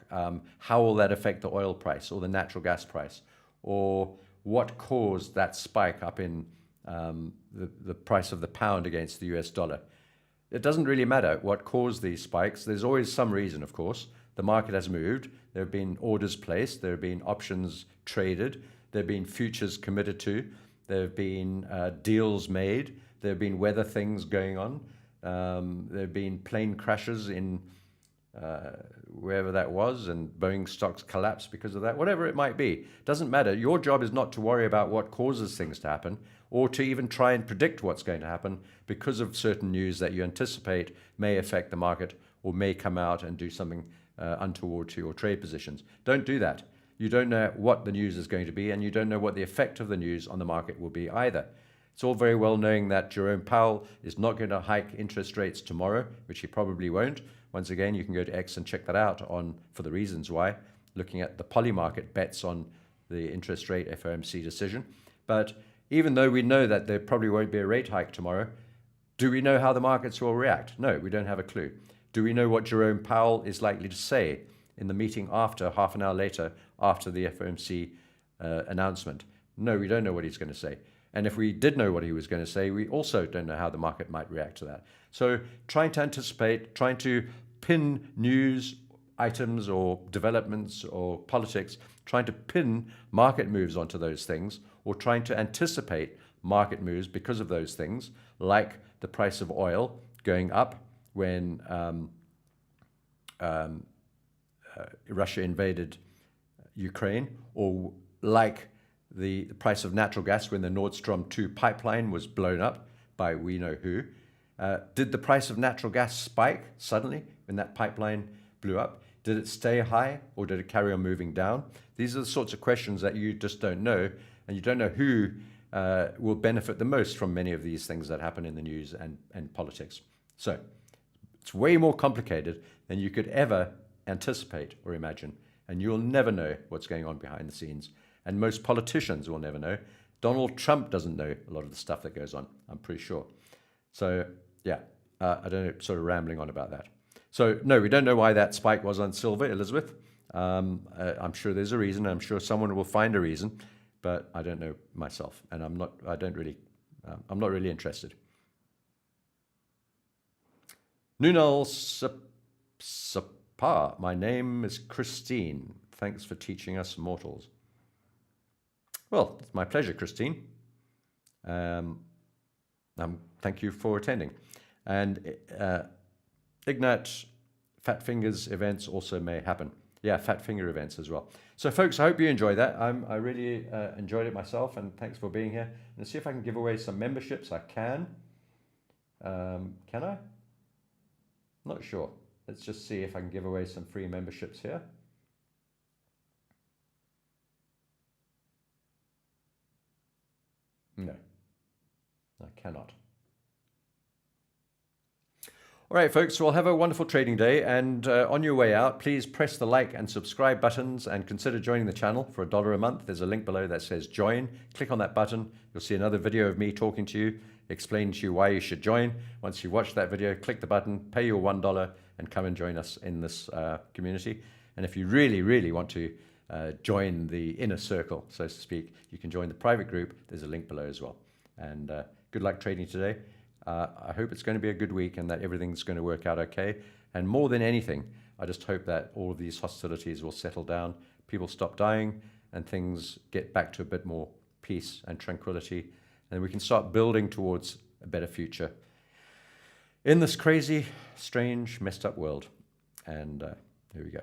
how will that affect the oil price or the natural gas price? Or what caused that spike up in the price of the pound against the US dollar? It doesn't really matter what caused these spikes. There's always some reason, of course. The market has moved. There have been orders placed. There have been options traded. There have been futures committed to. There have been deals made. There have been weather things going on. There have been plane crashes in wherever that was, and Boeing stocks collapsed because of that. Whatever it might be, doesn't matter. Your job is not to worry about what causes things to happen, or to even try and predict what's going to happen because of certain news that you anticipate may affect the market or may come out and do something untoward to your trade positions. Don't do that. You don't know what the news is going to be, and you don't know what the effect of the news on the market will be either. It's all very well knowing that Jerome Powell is not going to hike interest rates tomorrow, which he probably won't. Once again, you can go to X and check that out for the reasons why, looking at the polymarket bets on the interest rate FOMC decision. But even though we know that there probably won't be a rate hike tomorrow, do we know how the markets will react? No, we don't have a clue. Do we know what Jerome Powell is likely to say in the meeting after, half an hour later, after the FOMC announcement? No, we don't know what he's going to say. And if we did know what he was going to say, we also don't know how the market might react to that. So trying to anticipate, trying to pin news items or developments or politics, trying to pin market moves onto those things, or trying to anticipate market moves because of those things, like the price of oil going up when Russia invaded Ukraine, or like the price of natural gas when the Nord Stream 2 pipeline was blown up by we know who. Did the price of natural gas spike suddenly when that pipeline blew up? Did it stay high, or did it carry on moving down? These are the sorts of questions that you just don't know, and you don't know who will benefit the most from many of these things that happen in the news and politics. So it's way more complicated than you could ever anticipate or imagine, and you'll never know what's going on behind the scenes, and most politicians will never know. Donald Trump doesn't know a lot of the stuff that goes on, I'm pretty sure. So yeah, I don't know, sort of rambling on about that. So no, we don't know why that spike was on silver, Elizabeth. I'm sure there's a reason. I'm sure someone will find a reason, but I don't know myself, and I'm not really interested. Nunal Sapar, my name is Christine. Thanks for teaching us mortals. Well, it's my pleasure, Christine. Thank you for attending. And Ignat, Fat Fingers events also may happen. Yeah, Fat Finger events as well. So folks, I hope you enjoyed that. I really enjoyed it myself, and thanks for being here. Let's see if I can give away some memberships. I can. Can I? Not sure. Let's just see if I can give away some free memberships here. No, I cannot. All right, folks, well, have a wonderful trading day. And on your way out, please press the like and subscribe buttons and consider joining the channel for $1 a month. There's a link below that says join. Click on that button. You'll see another video of me talking to you, explaining to you why you should join. Once you watch that video, click the button, pay your $1 and come and join us in this community. And if you really, really want to join the inner circle, so to speak, you can join the private group. There's a link below as well. And good luck trading today. I hope it's going to be a good week and that everything's going to work out okay. And more than anything, I just hope that all of these hostilities will settle down, people stop dying, and things get back to a bit more peace and tranquility, and we can start building towards a better future in this crazy, strange, messed up world. And here we go.